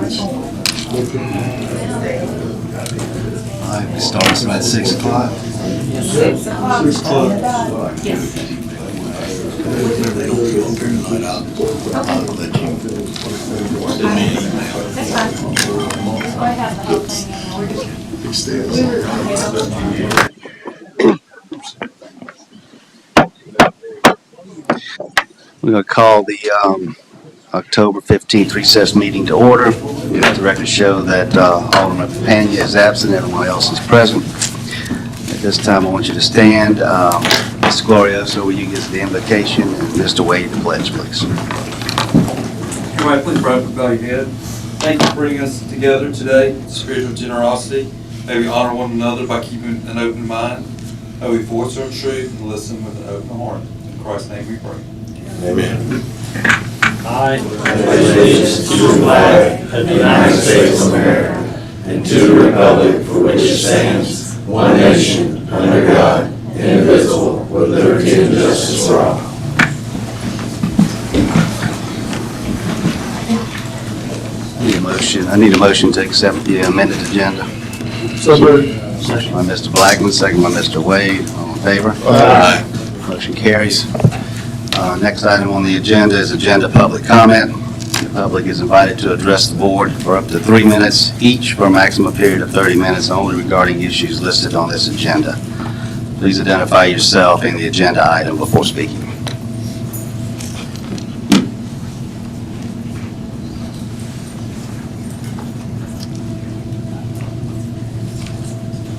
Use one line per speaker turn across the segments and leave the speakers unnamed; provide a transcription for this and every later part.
All right, we start at 6 o'clock.
6 o'clock.
6 o'clock.
Yes.
If they don't go up here tonight, I'll let you.
That's fine. I have the whole thing in order.
Big stairs.
We're going to call the October 15th recess meeting to order. We let the record show that Alderman Pena is absent, everyone else is present. At this time, I want you to stand. Mr. Glorioso, will you give the invocation, and Mr. Wade, the pledge, please.
Everybody, please rise and bow your head. Thank you for bringing us together today. Spiritual generosity. May we honor one another by keeping an open mind. May we voice our truth and listen with an open heart. In Christ's name we pray.
Amen.
I
pledge allegiance to the flag of the United States of America and to the republic for which it stands, one nation, under God, indivisible, with liberty and justice for all.
I need a motion to accept the amended agenda.
So moved.
Motion by Mr. Blackman, second by Mr. Wade. All in favor?
Aye.
Motion carries. Next item on the agenda is agenda public comment. The public is invited to address the board for up to 3 minutes each for a maximum period of 30 minutes only regarding issues listed on this agenda. Please identify yourself and the agenda item before speaking.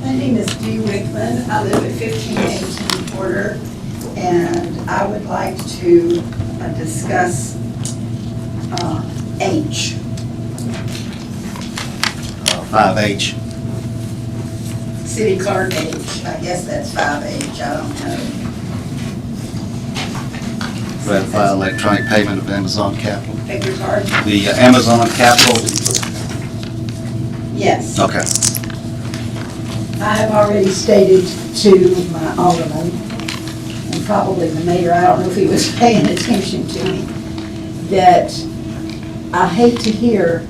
My name is Dee Rickman. I live at 1518 Porter, and I would like to discuss H.
5H.
City Clerk H. I guess that's 5H. I don't know.
Ratify electronic payment of Amazon Capital.
Beg your pardon?
The Amazon Capital.
Yes.
Okay.
I have already stated to my alderman, and probably the mayor, I don't know if he was paying attention to me, that I hate to hear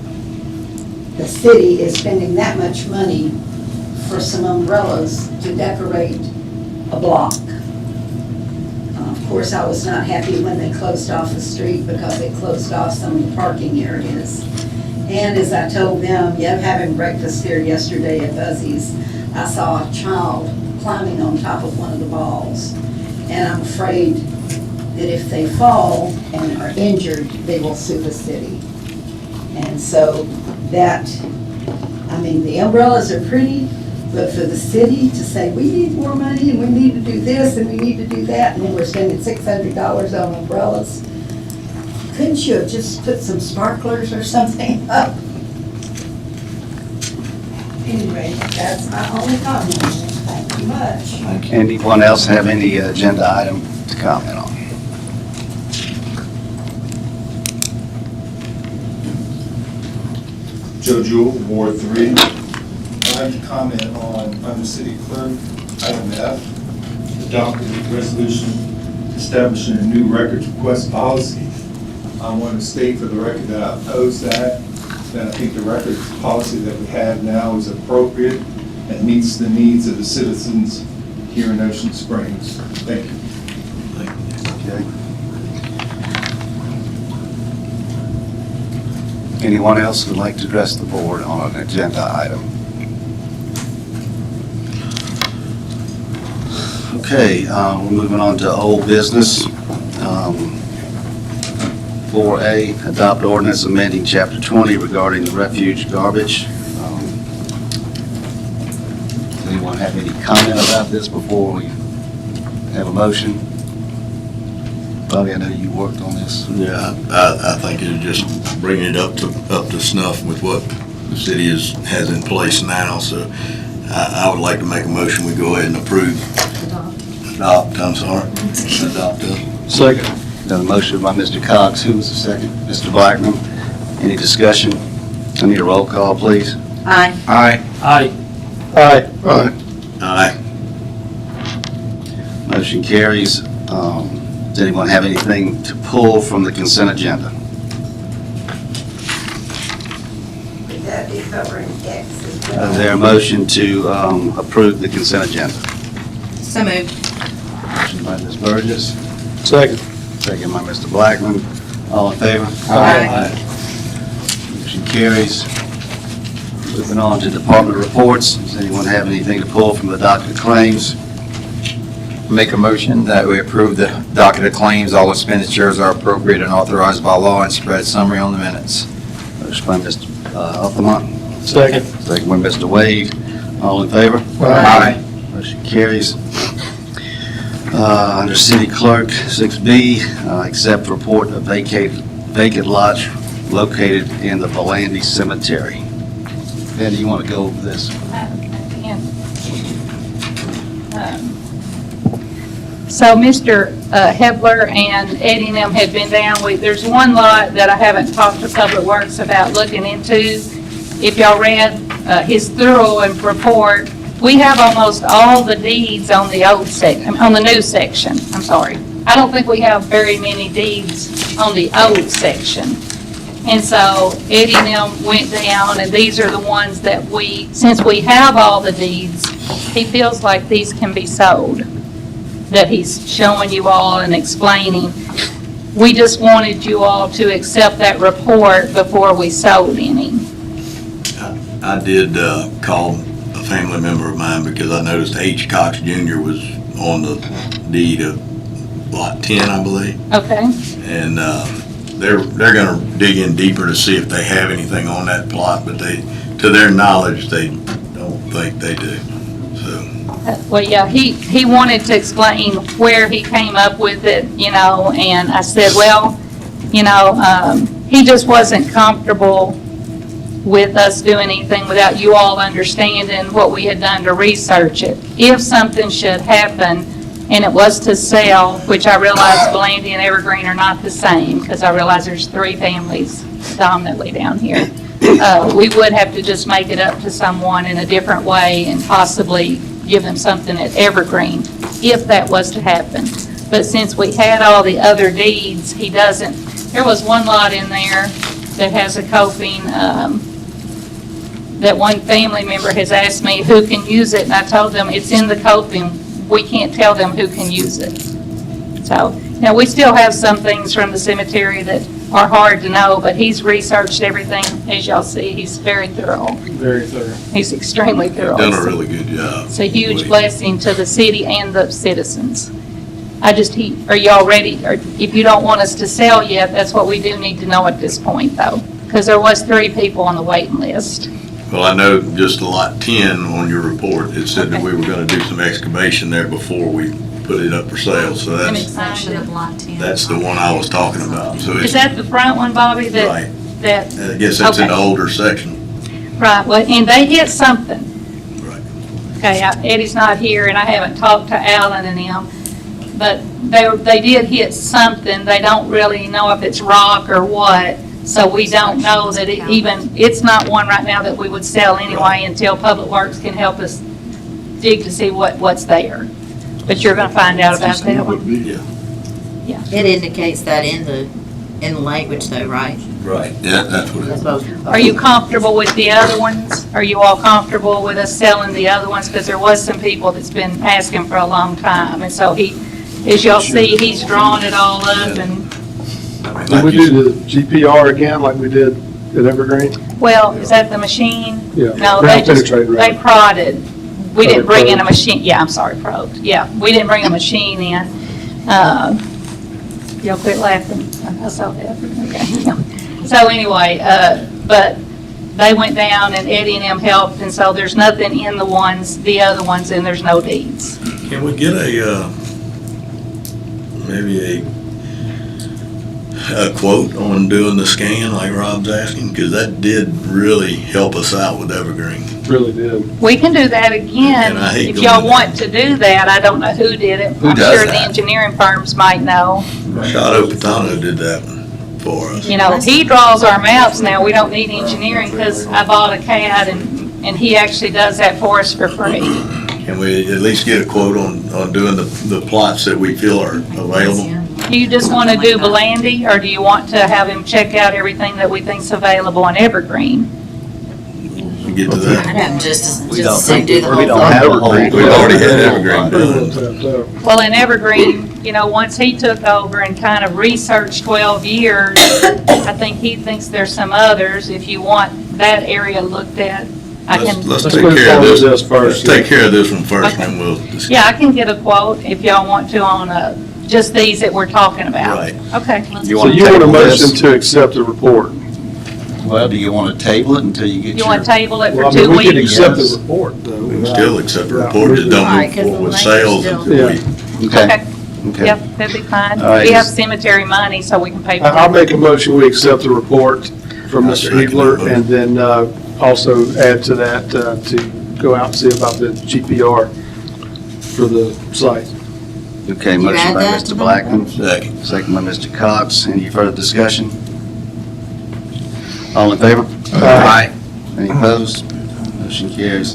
the city is spending that much money for some umbrellas to decorate a block. Of course, I was not happy when they closed off the street because they closed off some of the parking areas. And as I told them, having breakfast here yesterday at Buzzy's, I saw a child climbing on top of one of the balls. And I'm afraid that if they fall and are injured, they will sue the city. And so that, the umbrellas are pretty, but for the city to say, we need more money and we need to do this and we need to do that, and then we're spending $600 on umbrellas, couldn't you have just put some sparklers or something up? Anyway, that's my only comment. Thank you much.
Anyone else have any agenda item to comment on?
Joe Jewell, Ward 3. I'd like to comment on under City Clerk, item F, adopted a resolution establishing a new records request policy. I want to state for the record that I oppose that I think the records policy that we have now is appropriate and meets the needs of the citizens here in Ocean Springs. Thank you.
Okay. Anyone else who would like to address the board on an agenda item? Okay, we're moving on to old business. 4A, adopt ordinance amending Chapter 20 regarding the refuge garbage. Does anyone have any comment about this before we have a motion? Bobby, I know you worked on this.
Yeah, I think it'll just bring it up to snuff with what the city has in place now, so I would like to make a motion, we go ahead and approve. Adopt, I'm sorry. Adopt.
Second. Got a motion by Mr. Cox. Who was the second? Mr. Blackman. Any discussion? I need a roll call, please.
Aye.
Aye.
Aye.
Aye. Aye.
Aye.
Motion carries. Does anyone have anything to pull from the consent agenda?
covering X as
Is
well.
there a motion to approve the consent agenda?
So moved.
Motion by Ms. Burgess,
Second.
second by Mr. Blackman. All in favor?
Aye.
Motion carries. Moving on to department reports. Does anyone have anything to pull from the docket of claims?
Make a motion that we approve the docket of claims. All expenditures are appropriate and authorized by law, and spread summary on the minutes.
Motion by Mr. Aldermen,
Second.
second by Mr. Wade. All in favor?
Aye.
Motion carries. Under city clerk, 6B, accept report of vacant lots located in the Valandi Cemetery. Ben, you want to go over this?
So Mr. Hebler and Eddie and them had been down. There's one lot that I haven't talked to Public Works about looking into. If y'all read his thorough report, we have almost all the deeds on the old section, on the new section, I'm sorry. I don't think we have very many deeds on the old section. And so Eddie and them went down, and these are the ones that since we have all the deeds, he feels like these can be sold, that he's showing you all and explaining. We just wanted you all to accept that report before we sold any.
I did call a family member of mine because I noticed H. Cox Jr. was on the deed of lot 10, I believe.
Okay?
And they're gonna dig in deeper to see if they have anything on that plot, but to their knowledge, they don't think they do, so.
Well, yeah, he wanted to explain where he came up with it, and I said, well, he just wasn't comfortable with us doing anything without you all understanding what we had done to research it. If something should happen and it was to sell, which I realize Valandi and Evergreen are not the same, because I realize there's 3 families dominantly down here, we would have to just make it up to someone in a different way and possibly give them something at Evergreen, if that was to happen. But since we had all the other deeds, he doesn't. There was one lot in there that has a coping, that one family member has asked me who can use it, and I told them it's in the coping. We can't tell them who can use it. So, now we still have some things from the cemetery that are hard to know, but he's researched everything. As y'all see, he's very thorough.
Very thorough.
He's extremely thorough.
Done a really good job.
It's a huge blessing to the city and the citizens. Are y'all ready? Or if you don't want us to sell yet, that's what we do need to know at this point, though, because there was 3 people on the waiting list.
Well, I know just lot 10 on your report, it said that we were gonna do some excavation there before we put it up for sale, so
I'm
that's
excited.
the one I was talking about, so
Is
it's,
that the front one, Bobby?
right.
That,
I guess that's in the
Okay.
older section.
right, well, and they hit something.
Right.
Okay, Eddie's not here, and I haven't talked to Alan and them, but they did hit something. They don't really know if it's rock or what, so we don't know that it's not one right now that we would sell anyway until Public Works can help us dig to see what's there. But you're gonna find out about that one.
Yeah.
It indicates that in the language though, right?
Right. Yeah, that's what it is.
Are you comfortable with the other ones? Are you all comfortable with us selling the other ones? Because there was some people that's been asking for a long time, and so as y'all see, he's drawn it all up, and,
I mean,
Did
like
we
you
do the GPR again like we did at Evergreen?
well, is that the machine?
Yeah.
No,
Ground
they
penetrating, right?
prodded. We didn't bring in a
Probed.
machine, yeah, I'm sorry, probed, yeah, we didn't bring a machine in. Y'all quit laughing, I saw that, okay. So anyway, but they went down and Eddie and them helped, and so there's nothing in the other ones, and there's no deeds.
Can we get maybe a quote on doing the scan like Rob's asking? Because that did really help us out with Evergreen.
Really did.
We can do that again,
And I hate
if
doing
y'all
that.
want to do that, I don't know who did it.
Who
I'm
does
sure the
that?
engineering firms might know.
Shadow Patano did that one for us.
You know, he draws our maps now, we don't need engineering, because I bought a CAD, and he actually does that for us for free.
Can we at least get a quote on doing the plots that we feel are available?
Do you just want to do Valandi, or do you want to have him check out everything that we think's available in Evergreen?
we get to
I'd
that.
have just
We don't
as soon
think-
do the
we
whole
don't
thing.
have a whole-
We've already had Evergreen done.
So,
Well, in Evergreen, you know, once he took over and kind of researched 12 years, I think he thinks there's some others. If you want that area looked at, I can,
Let's
Let's
take
move
care of
forward with
this.
this first.
Let's take care of this one first, and then we'll discuss.
yeah, I can get a quote if y'all want to on just these that we're talking about.
Right.
Okay.
So you want a
table
motion
this?
to accept the report?
Well, do you want to table it until you get
You
your?
want to table it
Well, I
for
mean,
2
we could
weeks?
accept
Yes.
the report, though.
We can still accept the
Yeah.
report, just don't
Right,
move
'cause the
forward with
land
sales
still-
until we.
Okay,
Okay,
okay.
yep, that'd be fine.
All right.
We have cemetery money, so we can pay for
I'll
it.
make a motion, we accept the report from
I'll
Mr.
second that
Eagler,
motion.
and then also add to that to go out and see about the GPR for the site.
Okay,
You
motion
add
by
that to
Mr.
the-
Blackman,
Second.
second by Mr. Cox. Any further discussion? All in favor?
Aye.
Any opposed? Motion carries.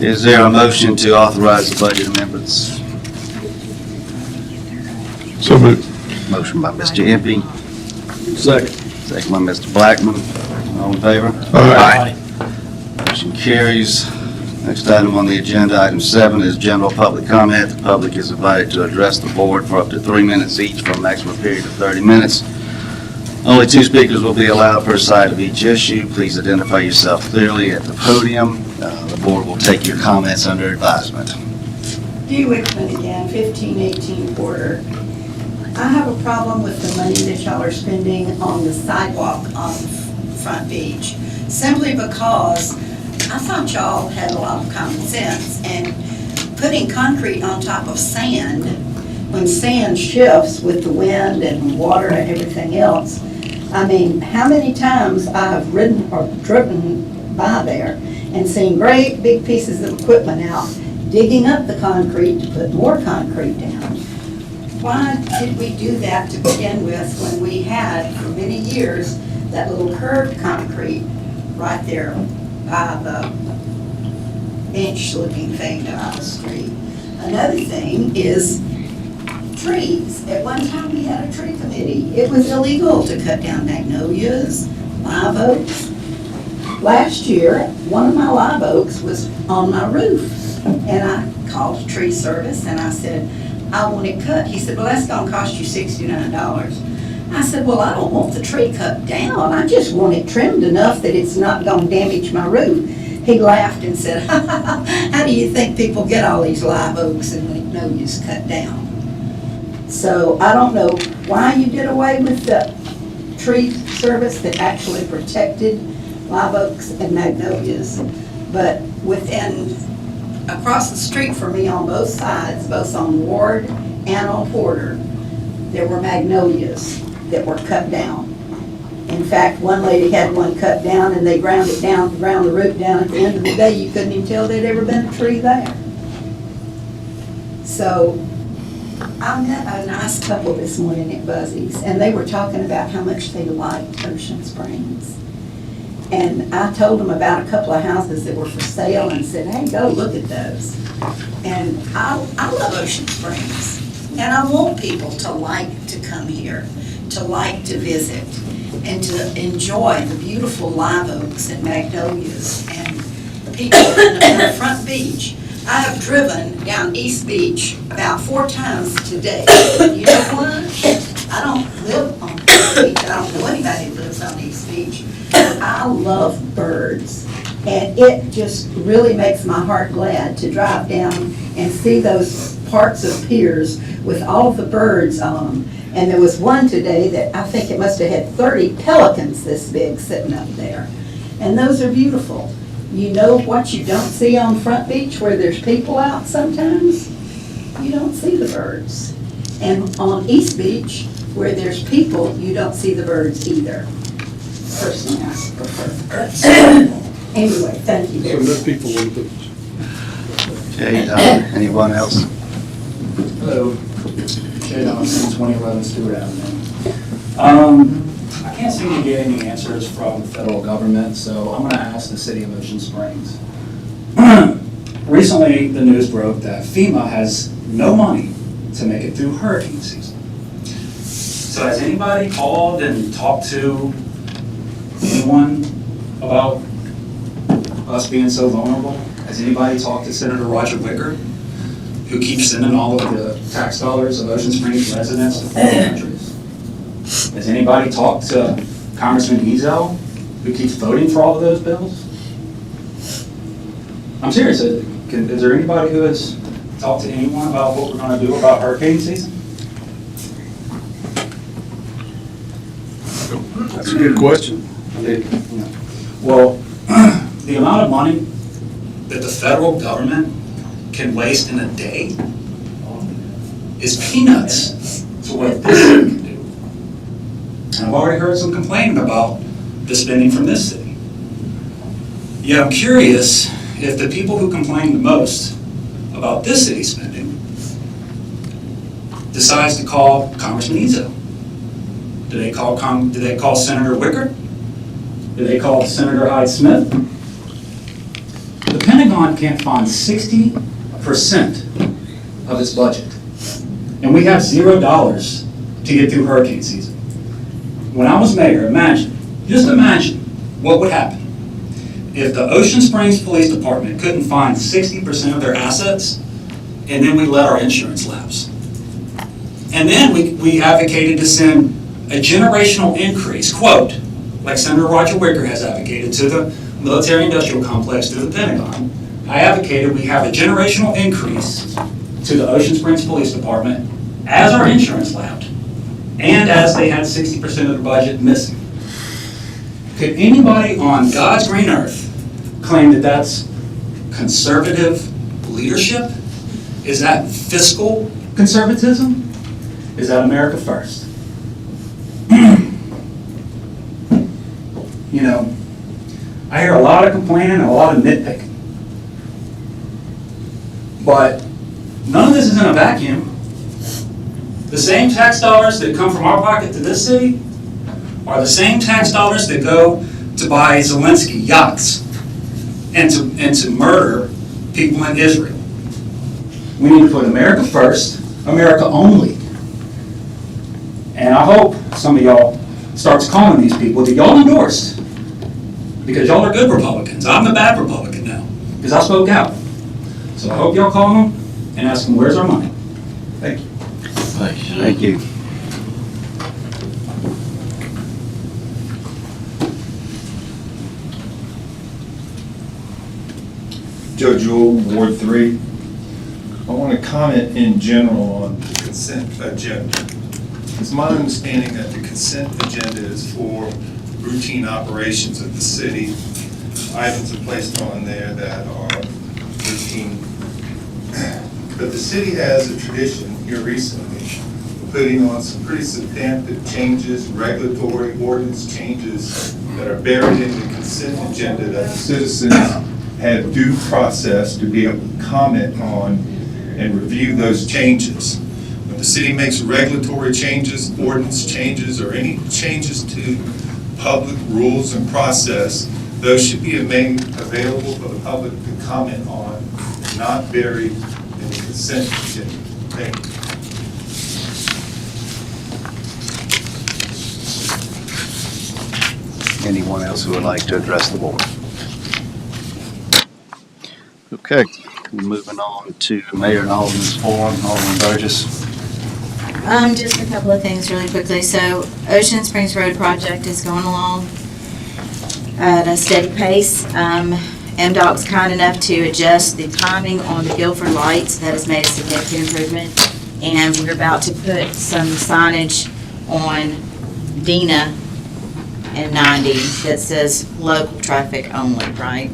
Is there a motion to authorize the budget amendments?
So moved.
Motion by Mr. Impey,
Second.
second by Mr. Blackman. All in favor?
Aye.
Motion carries. Next item on the agenda, item 7, is general public comment. The public is invited to address the board for up to 3 minutes each for a maximum period of 30 minutes. Only 2 speakers will be allowed per side of each issue. Please identify yourself clearly at the podium. The board will take your comments under advisement.
Dee Wickman again, 1518 Porter. I have a problem with the money that y'all are spending on the sidewalk on Front Beach, simply because I thought y'all had a lot of common sense, and putting concrete on top of sand, when sand shifts with the wind and water and everything else, I mean, how many times I have ridden or driven by there and seen great big pieces of equipment out digging up the concrete to put more concrete down. Why did we do that to begin with when we had, for many years, that little curved concrete right there by the bench-looking thing down the street? Another thing is trees. At one time, we had a tree committee. It was illegal to cut down magnolias, live oaks. Last year, one of my live oaks was on my roof, and I called a tree service, and I said, I want it cut. He said, well, that's gonna cost you $69. I said, well, I don't want the tree cut down. I just want it trimmed enough that it's not gonna damage my roof. He laughed and said, how do you think people get all these live oaks and magnolias cut down? So I don't know why you did away with the tree service that actually protected live oaks and magnolias, but across the street from me on both sides, both on Ward and on Porter, there were magnolias that were cut down. In fact, one lady had one cut down and they ground it down, ground the root down. At the end of the day, you couldn't even tell there'd ever been a tree there. So I met a nice couple this morning at Buzzy's, and they were talking about how much they liked Ocean Springs. And I told them about a couple of houses that were for sale and said, hey, go look at those. And I love Ocean Springs, and I want people to like to come here, to like to visit, and to enjoy the beautiful live oaks and magnolias and the people in the Front Beach. I have driven down East Beach about 4 times today. You know what? I don't live on East Beach. I don't know anybody who lives on East Beach. But I love birds. And it just really makes my heart glad to drive down and see those parts of piers with all the birds on them. And there was one today that I think it must have had 30 pelicans this big sitting up there. And those are beautiful. You know what you don't see on Front Beach where there's people out sometimes? You don't see the birds. And on East Beach, where there's people, you don't see the birds either. Personally, I prefer the birds. Anyway, thank you
So
very
no
much.
people on the beach.
Okay, anyone else?
Hello, Jay Donaldson, 2011 Stewart Avenue. I can't seem to get any answers from the federal government, so I'm going to ask the city of Ocean Springs. Recently, the news broke that FEMA has no money to make it through hurricane season. So has anybody called and talked to anyone about us being so vulnerable? Has anybody talked to Senator Roger Wicker, who keeps sending all of the tax dollars of Ocean Springs residents to foreign countries? Has anybody talked to Congressman Ezel, who keeps voting for all of those bills? I'm serious. Is there anybody who has talked to anyone about what we're going to do about hurricane season?
That's a good question.
Well, the amount of money that the federal government can waste in a day is peanuts to what this city can do. And I've already heard some complaining about the spending from this city. Yet I'm curious if the people who complain the most about this city's spending decides to call Congressman Ezel. Do they call Senator Wicker? Do they call Senator Hyde Smith? The Pentagon can't fund 60% of its budget. And we have $0 to get through hurricane season. When I was mayor, just imagine what would happen if the Ocean Springs Police Department couldn't find 60% of their assets, and then we let our insurance lapse. And then we advocated to send a generational increase, quote, like Senator Roger Wicker has advocated, to the military-industrial complex, to the Pentagon. I advocated we have a generational increase to the Ocean Springs Police Department as our insurance lapsed, and as they had 60% of the budget missing. Could anybody on God's green earth claim that that's conservative leadership? Is that fiscal conservatism? Is that America first? You know, I hear a lot of complaining and a lot of nitpicking. But none of this is in a vacuum. The same tax dollars that come from our pocket to this city are the same tax dollars that go to buy Zelensky yachts and to murder people in Israel. We need to put America first, America only. And I hope some of y'all starts calling these people that y'all endorsed, because y'all are good Republicans. I'm the bad Republican now, because I spoke out. So I hope y'all call them and ask them, where's our money? Thank you.
Thank you.
Joe Jewell, Ward 3. I want to comment in general on the consent agenda. It's my understanding that the consent agenda is for routine operations of the city. Items are placed on there that are routine. But the city has a tradition here recently putting on some pretty substantive changes, regulatory ordinance changes that are buried in the consent agenda that the citizens have due process to be able to comment on and review those changes. When the city makes regulatory changes, ordinance changes, or any changes to public rules and process, those should be made available for the public to comment on and not buried in the consent agenda. Thank you.
Anyone else who would like to address the board? Okay, moving on to Mayor and Alderman's forum. Alderman Burgess.
Just a couple of things really quickly. So Ocean Springs Road project is going along at a steady pace. MDOT's kind enough to adjust the timing on the Guilford lights. That has made a significant improvement. And we're about to put some signage on Dina and 90 that says local traffic only, right?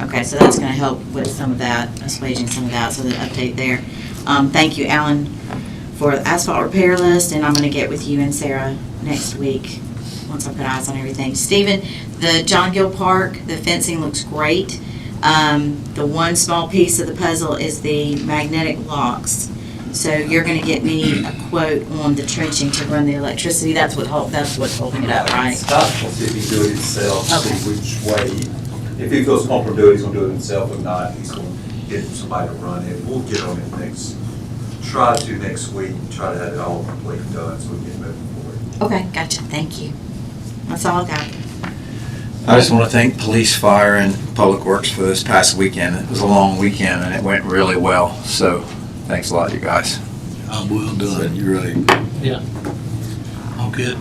Okay, so that's gonna help with some of that, assuaging some of that, so the update there. Thank you, Alan, for the asphalt repair list, and I'm gonna get with you and Sarah next week, once I put eyes on everything. Stephen, the John Gill Park, the fencing looks great. The one small piece of the puzzle is the magnetic locks. So you're gonna get me a quote on the trenching to run the electricity, that's what's holding it up, right?
Scott will see if he can do it himself,
Okay.
see which way. If he feels comfortable doing it, he's gonna do it himself. If not, he's gonna get somebody to run it. We'll get on it try to next week, try to have it all completely done so we can get moving forward.
Okay, gotcha, thank you. That's all I got.
I just want to thank police, fire, and public works for this past weekend. It was a long weekend and it went really well. So thanks a lot, you guys.
Well done, you're right.
Yeah.
All good.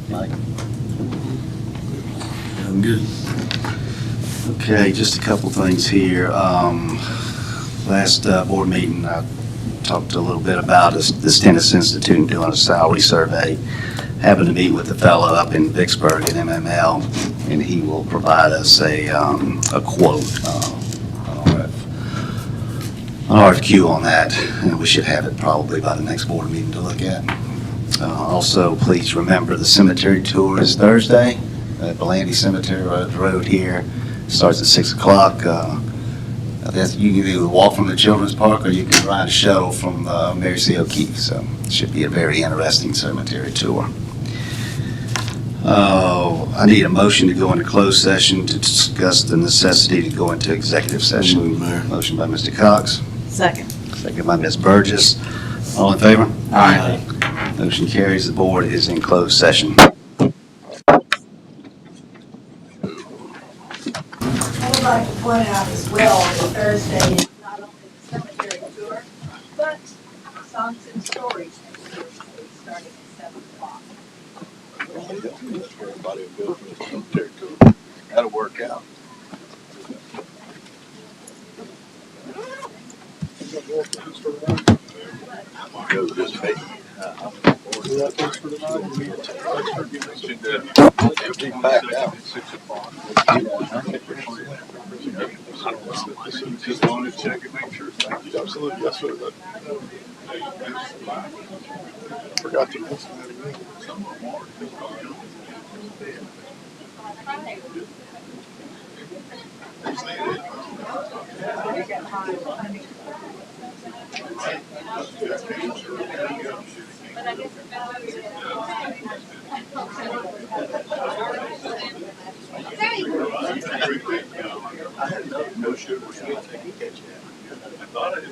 Mike?
I'm good.
Okay, just a couple things here. Last board meeting, I talked a little bit about this Tennis Institute doing a salary survey. Happened to meet with a fellow up in Vicksburg at MML, and he will provide us a quote, an RFQ on that, and we should have it probably by the next board meeting to look at. Also, please remember the cemetery tour is Thursday at Belandy Cemetery Road here. Starts at 6 o'clock. You can either walk from the Children's Park or you can ride a shuttle from Mary C. O'Keefe. So it should be a very interesting cemetery tour. I need a motion to go into closed session to discuss the necessity to go into executive session. Motion by Mr. Cox,
Second.
second by Ms. Burgess. All in favor?
Aye.
Motion carries. The board is in closed session.
I would like to point out as well that Thursday is not only the cemetery tour, but songs and stories next Thursday, starting at 7 o'clock.
Everybody will go for the cemetery tour. That'll work out. Go this way. It'll be packed out at 6 o'clock. Just wanted to check and make sure. Thank you. Absolutely, yes, sir. Forgot to mention that again. No sugar. I thought it.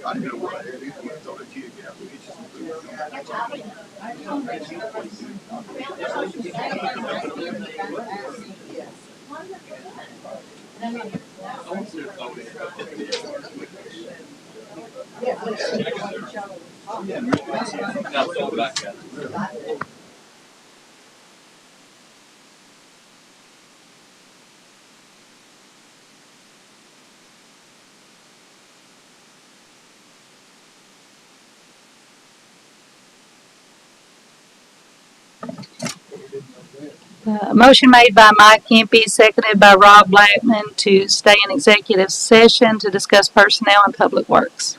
I didn't know where I had it. I thought a kid got
Motion made by Mike Kempe, seconded by Rob Blackman to stay in executive session to discuss personnel and public works.